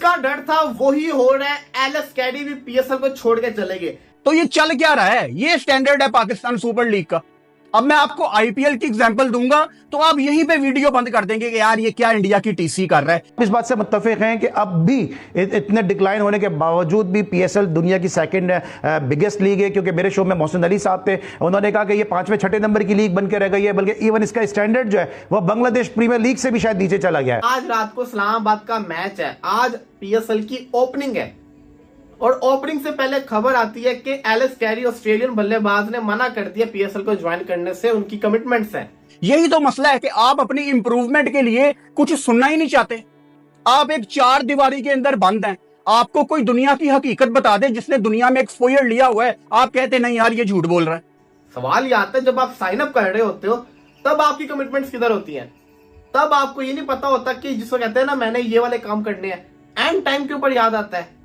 जिसका डर था वही हो रहा है। एलेक्स कैरी भी पीएसएल को छोड़ के चले गए। तो ये चल क्या रहा है? ये स्टैंडर्ड है पाकिस्तान सुपर लीग का। अब मैं आपको आईपीएल की एग्जांपल दूंगा तो आप यहीं पे वीडियो बंद कर देंगे कि यार ये क्या इंडिया की टीसी कर रहा है। इस बात से मुत्तफिक हैं कि अब भी इतने डिक्लाइन होने के बावजूद भी पीएसएल दुनिया की सेकंड बिगेस्ट लीग है, क्योंकि मेरे शो में मोहसिन अली साहब थे, उन्होंने कहा कि ये 5वें 6ठे नंबर की लीग बनकर रह गई है, बल्कि इवन इसका स्टैंडर्ड जो है वह बांग्लादेश प्रीमियर लीग से भी शायद नीचे चला गया है। आज रात को इस्लामाबाद का मैच है, आज पीएसएल की ओपनिंग है और ओपनिंग से पहले खबर आती है कि एलेक्स कैरी ऑस्ट्रेलियन बल्लेबाज ने मना कर दिया पीएसएल को ज्वाइन करने से, उनकी कमिटमेंट्स हैं। यही तो मसला है कि आप अपनी इंप्रूवमेंट के लिए कुछ सुनना ही नहीं चाहते। आप एक चार दीवारी के अंदर बंद हैं। आपको कोई दुनिया की हकीकत बता दे जिसने दुनिया में एक्सपोजर लिया हुआ है, आप कहते नहीं यार ये झूठ बोल रहा है। सवाल ये आता है जब आप साइन अप कर रहे होते हो तब आपकी कमिटमेंट्स किधर होती हैं? तब आपको ये नहीं पता होता कि जिसको कहते हैं ना मैंने ये वाले काम करने हैं, एंड टाइम के ऊपर याद आता है।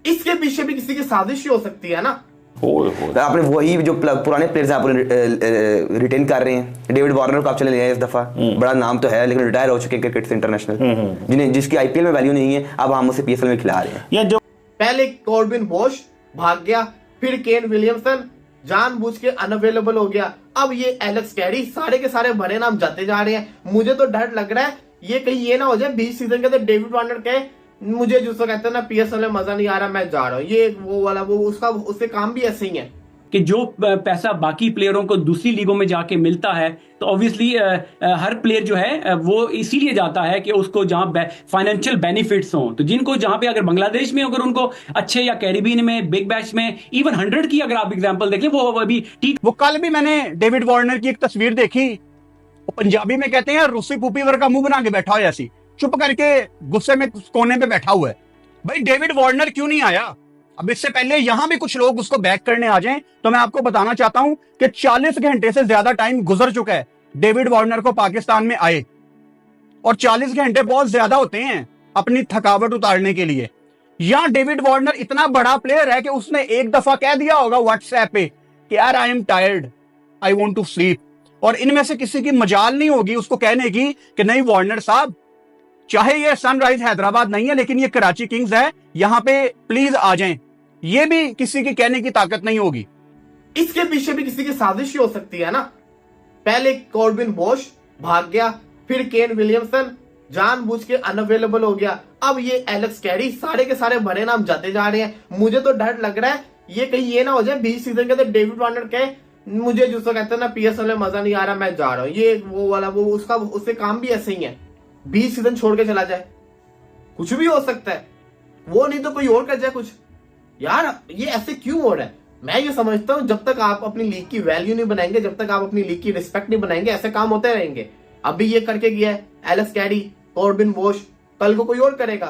इसके पीछे भी किसी की साजिश ही हो सकती है ना। तो आपने वही जो पुराने प्लेयर्स आप रिटेन कर रहे हैं। डेविड वार्नर को आप चले ले इस दफा, बड़ा नाम तो है लेकिन रिटायर हो चुके क्रिकेट से इंटरनेशनल, जिसकी आईपीएल में वैल्यू नहीं है, अब हम उसे पीएसएल में खिला रहे हैं। ये जो पहले कॉर्बिन बोश भाग गया, फिर केन विलियमसन जानबूझ के अनअवेलेबल हो गया, अब ये एलेक्स कैरी, सारे के सारे भरे नाम जाते जा रहे हैं। मुझे तो डर लग रहा है ये कहीं ये ना हो जाए 20 सीजन के तो डेविड वार्नर कहे मुझे जिसको कहते हैं ना पीएसएल में मजा नहीं आ रहा, मैं जा रहा हूँ। ये वो वाला वो उसका उसके काम भी ऐसे ही है कि जो पैसा बाकी प्लेयरों को दूसरी लीगों में जाके मिलता है तो ऑब्वियसली हर प्लेयर जो है वो इसीलिए जाता है कि उसको जहां फाइनेंशियल बेनिफिट्स हों। तो जिनको जहां पे अगर बांग्लादेश में अगर उनको अच्छे, या कैरिबियन में, बिग बैश में, इवन 100 की अगर आप एग्जांपल देखें वो अभी ठीक। वो कल भी मैंने डेविड वार्नर की एक तस्वीर देखी, वो पंजाबी में कहते हैं रूसी पुपी वर का मुंह बना के बैठा हो, ऐसी चुप करके गुस्से में कोने पे बैठा हुआ है। भाई डेविड वार्नर क्यों नहीं आया? अब इससे पहले यहां भी कुछ लोग उसको बैक करने आ जाएं तो मैं आपको बताना चाहता हूं कि 40 घंटे से ज्यादा टाइम गुजर चुका है डेविड वार्नर को पाकिस्तान में आए, और 40 घंटे बहुत ज्यादा होते हैं अपनी थकावट उतारने के लिए। यहां डेविड वार्नर इतना बड़ा प्लेयर है कि उसने एक दफा कह दिया होगा व्हाट्सएप पे कि यार I am tired, I want to sleep, और इनमें से किसी की मजाल नहीं होगी उसको कहने की कि नहीं वार्नर साहब, चाहे ये सनराइज हैदराबाद नहीं है लेकिन ये कराची किंग्स है, यहां पे प्लीज आ जाएं। ये भी किसी की कहने की ताकत नहीं होगी। इसके पीछे भी किसी की साजिश ही हो सकती है ना। पहले कॉर्बिन बोश भाग गया, फिर केन विलियमसन जानबूझ के अनअवेलेबल हो गया, अब ये एलेक्स कैरी, सारे के सारे भरे नाम जाते जा रहे हैं। मुझे तो डर लग रहा है ये कहीं ये ना हो जाए 20 सीजन के तो डेविड वार्नर कहे मुझे जिसको कहते हैं ना पीएसएल में मजा नहीं आ रहा, मैं जा रहा हूँ। ये वो वाला वो उसका उसके काम भी ऐसे ही है, 20 सीजन छोड़ के चला जाए, कुछ भी हो सकता है। वो नहीं तो कोई और कर जाए कुछ। यार ये ऐसे क्यों हो रहा है? मैं ये समझता हूं जब तक आप अपनी लीग की वैल्यू नहीं बनाएंगे, जब तक आप अपनी लीग की रिस्पेक्ट नहीं बनाएंगे, ऐसे काम होते रहेंगे। अभी ये करके गया है एलेक्स कैरी, कॉर्बिन बोश, कल को कोई और करेगा।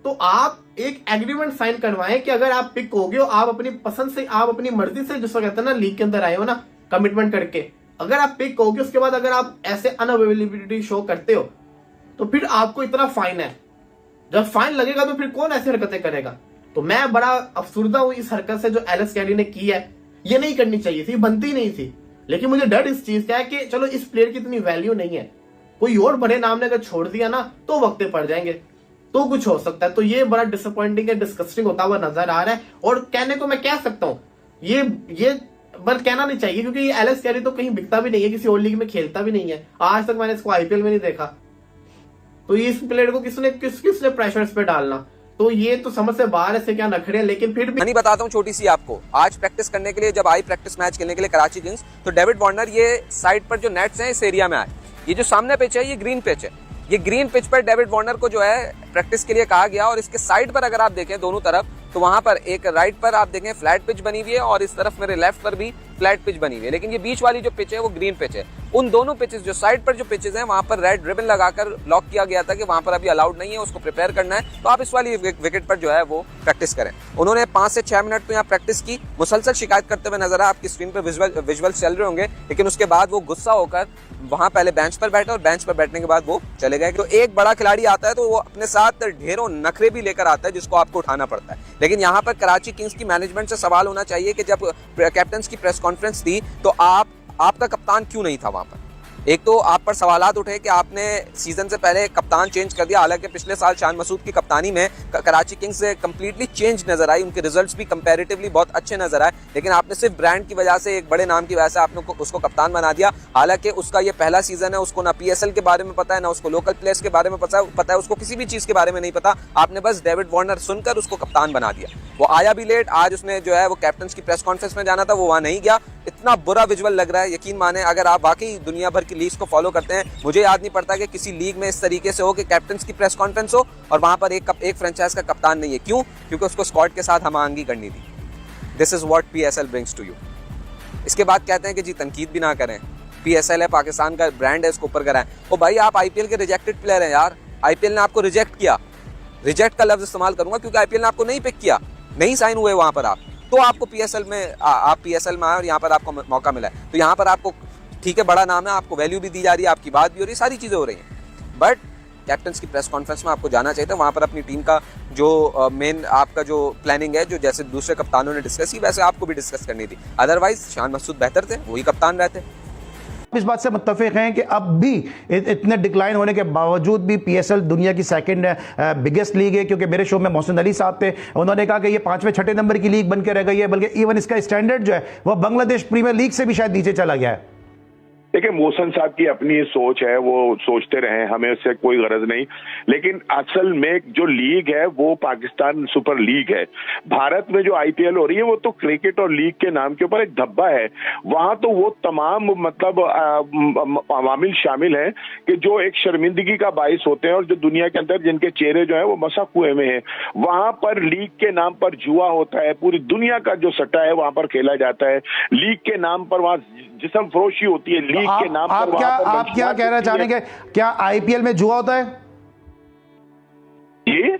तो आप एक एग्रीमेंट साइन करवाएं कि अगर आप पिक हो गए हो, आप अपनी पसंद से, आप अपनी मर्जी से जिसको कहते हैं ना लीग के अंदर आए हो ना, कमिटमेंट करके, अगर आप पिक हो गए उसके बाद अगर आप ऐसे अनअवेलेबिलिटी शो करते हो तो फिर आपको इतना फाइन है। जब फाइन लगेगा तो फिर कौन ऐसी हरकतें करेगा? तो मैं बड़ा अफसुर्दा हूं इस हरकत से जो एलेक्स कैरी ने की है। ये नहीं करनी चाहिए थी, बनती नहीं थी। लेकिन मुझे डर इस चीज का है कि चलो इस प्लेयर की इतनी वैल्यू नहीं है, कोई और बड़े नाम ने अगर छोड़ दिया ना तो वक्ते पड़ जाएंगे, तो कुछ हो सकता है। तो ये बड़ा डिसअपॉइंटिंग है, डिस्कस्टिंग होता हुआ नजर आ रहा है। और कहने को मैं कह सकता हूँ ये बस कहना नहीं चाहिए, क्योंकि ये एलेक्स कैरी तो कहीं बिकता भी नहीं है, किसी और लीग में खेलता भी नहीं है। आज तक मैंने इसको आईपीएल में नहीं देखा। तो इस प्लेयर को किसने प्रेशर पे डालना? तो ये तो समझ से बाहर है, क्या नखरे। लेकिन फिर भी नहीं बताता हूँ छोटी सी आपको। आज प्रैक्टिस करने के लिए जब आई प्रैक्टिस मैच खेलने के लिए कराची किंग्स, तो डेविड वार्नर ये साइड पर जो नेट्स हैं इस एरिया में आए। ये जो सामने पिच है ये ग्रीन पिच है। ये ग्रीन पिच पर डेविड वार्नर को जो है प्रैक्टिस के लिए कहा गया, और इसके साइड पर अगर आप देखें दोनों तरफ, तो वहां पर एक राइट पर आप देखें फ्लैट पिच बनी हुई है, और इस तरफ मेरे लेफ्ट पर भी फ्लैट पिच बनी हुई है। लेकिन ये बीच वाली जो पिच है वो ग्रीन पिच है। उन दोनों पिचेस, जो साइड पर जो पिचेस हैं, वहां पर रेड रिबन लगाकर लॉक किया गया था कि वहां पर अभी अलाउड नहीं है, उसको प्रिपेयर करना है। तो आप इस वाली विकेट पर जो है वो प्रैक्टिस करें। उन्होंने 5 से 6 मिनट तो यहाँ प्रैक्टिस की, मुसलसल शिकायत करते हुए नजर आया। आपकी स्क्रीन पर विजुअल्स चल रहे होंगे। लेकिन उसके बाद वो गुस्सा होकर वहां पहले बेंच पर बैठे, और बेंच पर बैठने के बाद वो चले गए। तो एक बड़ा खिलाड़ी आता है तो वो अपने साथ ढेरों नखरे भी लेकर आता है जिसको आपको उठाना पड़ता है। लेकिन यहाँ पर कराची किंग्स की मैनेजमेंट से सवाल होना चाहिए कि जब कैप्टन की प्रेस कॉन्फ्रेंस थी तो आपका कप्तान क्यों नहीं था वहां पर? एक तो आप पर सवालात उठे कि आपने सीजन से पहले कप्तान चेंज कर दिया, हालांकि पिछले साल शान मसूद की कप्तानी में कराची किंग्स कंप्लीटली चेंज नजर आई, उनके रिजल्ट्स भी कंपैरेटिवली बहुत अच्छे नजर आए, लेकिन आपने सिर्फ ब्रांड की वजह से, एक बड़े नाम की वजह से आपने उसको कप्तान बना दिया। हालांकि उसका ये पहला सीजन है, उसको ना PSL के बारे में पता है, ना उसको लोकल प्लेयर्स के बारे में पता है, उसको किसी भी चीज के बारे में नहीं पता। आपने बस डेविड वार्नर सुनकर उसको कप्तान बना दिया। वो आया भी लेट, आज उसने जो है वो कैप्टन की प्रेस कॉन्फ्रेंस में जाना था, वो वहां नहीं गया। इतना बुरा विजुअल लग रहा है, यकीन माने अगर आप वाकई दुनिया भर की लीग्स को फॉलो करते हैं, मुझे याद नहीं पड़ता कि किसी लीग में इस तरीके से हो कि कैप्टन की प्रेस कॉन्फ्रेंस हो और वहां पर एक फ्रेंचाइज का कप्तान नहीं है। क्यों? क्योंकि उसको स्क्वाड के साथ हमआहंगी करनी थी। This is what PSL brings to you. इसके बाद कहते हैं कि जी तनकीद भी ना करें, PSL है, पाकिस्तान का ब्रांड है, इसको ऊपर कराएं। ओ भाई, आप IPL के रिजेक्टेड प्लेयर हैं यार, IPL ने आपको रिजेक्ट किया। रिजेक्ट का लफ्ज इस्तेमाल करूंगा क्योंकि IPL ने आपको नहीं पिक किया, नहीं साइन हुए वहां पर आप, तो आपको PSL में आप PSL में आए और यहाँ पर आपको मौका मिला है। तो यहाँ पर आपको ठीक है, बड़ा नाम है, आपको वैल्यू भी दी जा रही है, आपकी बात भी हो रही है, सारी चीजें हो रही हैं, बट कैप्टन की प्रेस कॉन्फ्रेंस में आपको जाना चाहिए था। वहां पर अपनी टीम का जो मेन आपका जो प्लानिंग है, जो जैसे दूसरे कप्तानों ने डिस्कस की, वैसे आपको भी डिस्कस करनी थी। अदरवाइज शान मसूद बेहतर थे, वही कप्तान रहते। इस बात से मुत्तफिक हैं कि अब भी इतने डिक्लाइन होने के बावजूद भी PSL दुनिया की सेकंड बिगेस्ट लीग है, क्योंकि मेरे शो में मोहसिन अली साहब थे, उन्होंने कहा कि ये 5वें 6ठे नंबर की लीग बन के रह गई है, बल्कि इवन इसका स्टैंडर्ड जो है वह बांग्लादेश प्रीमियर लीग से भी शायद नीचे चला गया है। देखिए, मोहसिन साहब की अपनी सोच है, वो सोचते रहे, हमें उससे कोई गरज नहीं, लेकिन असल में जो लीग है वो पाकिस्तान सुपर लीग है। भारत में जो IPL हो रही है वो तो क्रिकेट और लीग के नाम के ऊपर एक धब्बा है। वहां तो वो तमाम मतलब अवामिल शामिल हैं कि जो एक शर्मिंदगी का बाइस होते हैं और जो दुनिया के अंदर जिनके चेहरे जो है वो मसा कुएं में है। वहां पर लीग के नाम पर जुआ होता है, पूरी दुनिया का जो सट्टा है वहां पर खेला जाता है। लीग के नाम पर वहां जिस्म फरोशी होती है, लीग के नाम पर। आप क्या कहना चाहेंगे, क्या IPL में जुआ होता है? ये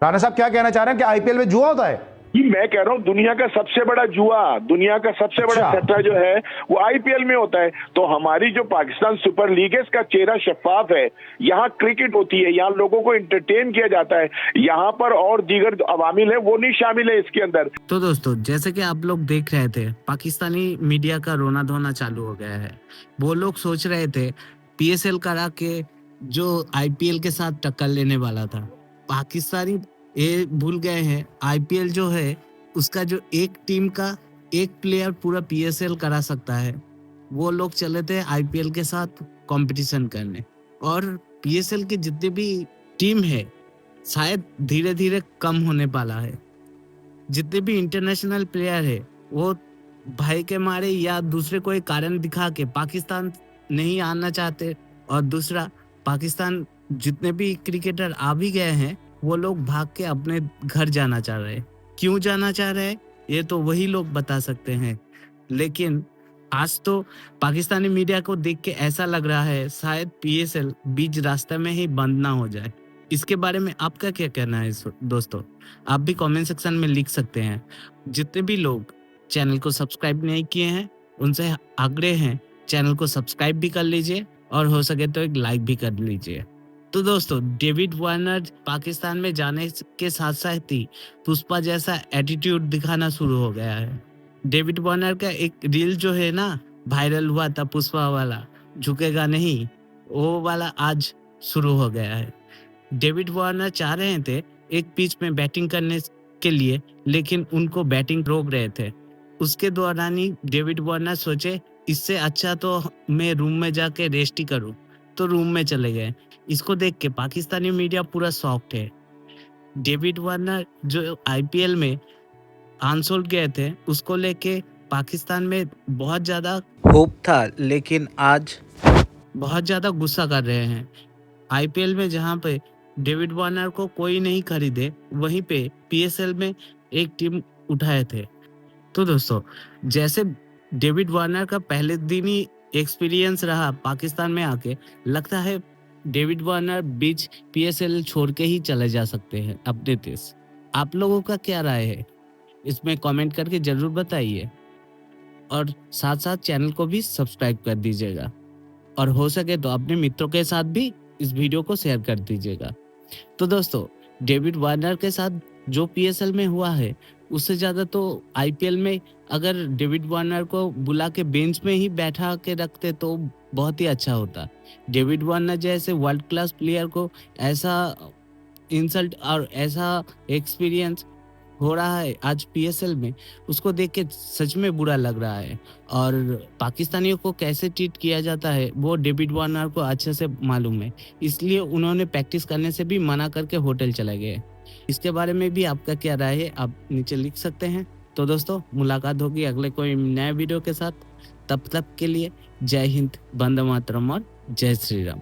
राणा साहब क्या कहना चाह रहे हैं कि IPL में जुआ होता है? ये मैं कह रहा हूँ दुनिया का सबसे बड़ा जुआ, दुनिया का सबसे बड़ा सट्टा जो है वो IPL में होता है। तो हमारी जो पाकिस्तान सुपर लीग है इसका चेहरा शफाफ है। यहाँ क्रिकेट होती है, यहाँ लोगों को एंटरटेन किया जाता है, यहाँ पर और दीगर अवामिल है वो नहीं शामिल है इसके अंदर। तो दोस्तों, जैसे कि आप लोग देख रहे थे, पाकिस्तानी मीडिया का रोना धोना चालू हो गया है। वो लोग सोच रहे थे PSL करा के जो IPL के साथ टक्कर लेने वाला था, पाकिस्तानी ये भूल गए हैं IPL जो है उसका जो एक टीम का एक प्लेयर पूरा PSL करा सकता है। वो लोग चले थे IPL के साथ कंपटीशन करने, और PSL के जितने भी टीम है शायद धीरे धीरे कम होने वाला है। जितने भी इंटरनेशनल प्लेयर है वो भय के मारे या दूसरे कोई कारण दिखा के पाकिस्तान नहीं आना चाहते, और दूसरा पाकिस्तान जितने भी क्रिकेटर आ भी गए हैं वो लोग भाग के अपने घर जाना चाह रहे हैं। क्यों जाना चाह रहे हैं ये तो वही लोग बता सकते हैं, लेकिन आज तो पाकिस्तानी मीडिया को देख के ऐसा लग रहा है शायद PSL बीच रास्ते में ही बंद ना हो जाए। इसके बारे में आपका क्या कहना है दोस्तों? आप भी कमेंट सेक्शन में लिख सकते हैं। जितने भी लोग चैनल को सब्सक्राइब नहीं किए हैं उनसे आग्रह है चैनल को सब्सक्राइब भी कर लीजिए, और हो सके तो एक लाइक भी कर लीजिए। तो दोस्तों, डेविड वार्नर पाकिस्तान में जाने के साथ साथ ही पुष्पा जैसा एटीट्यूड दिखाना शुरू हो गया है। डेविड वार्नर का एक रील जो है ना वायरल हुआ था, पुष्पा वाला, झुकेगा नहीं, वो वाला आज शुरू हो गया है। डेविड वार्नर चाह रहे थे एक पिच में बैटिंग करने के लिए, लेकिन उनको बैटिंग रोक रहे थे। उसके दौरान ही डेविड वार्नर सोचे इससे अच्छा तो मैं रूम में जाके रेस्ट ही करूं, तो रूम में चले गए। इसको देख के पाकिस्तानी मीडिया पूरा शॉक्ड है। डेविड वार्नर जो IPL में अनसोल्ड गए थे उसको लेके पाकिस्तान में बहुत ज्यादा होप था, लेकिन आज बहुत ज्यादा गुस्सा कर रहे हैं। IPL में जहां पे डेविड वार्नर को कोई नहीं खरीदे, वहीं पे PSL में एक टीम उठाए थे। तो दोस्तों, जैसे डेविड वार्नर का पहले दिन ही एक्सपीरियंस रहा पाकिस्तान में आके, लगता है डेविड वार्नर बीच PSL छोड़ के ही चले जा सकते हैं अपने देश। आप लोगों का क्या राय है इसमें कमेंट करके जरूर बताइए, और साथ साथ चैनल को भी सब्सक्राइब कर दीजिएगा, और हो सके तो अपने मित्रों के साथ भी इस वीडियो को शेयर कर दीजिएगा। तो दोस्तों, डेविड वार्नर के साथ जो PSL में हुआ है उससे ज़्यादा तो आईपीएल में अगर डेविड वार्नर को बुला के बेंच में ही बैठा के रखते तो बहुत ही अच्छा होता। डेविड वार्नर जैसे वर्ल्ड क्लास प्लेयर को ऐसा इंसल्ट और ऐसा एक्सपीरियंस हो रहा है आज पीएसएल में, उसको देख के सच में बुरा लग रहा है। और पाकिस्तानियों को कैसे ट्रीट किया जाता है वो डेविड वार्नर को अच्छे से मालूम है, इसलिए उन्होंने प्रैक्टिस करने से भी मना करके होटल चले गए। इसके बारे में भी आपका क्या राय है आप नीचे लिख सकते हैं। तो दोस्तों मुलाकात होगी अगले कोई नए वीडियो के साथ, तब तक के लिए जय हिंद, वंदे मातरम और जय श्री राम।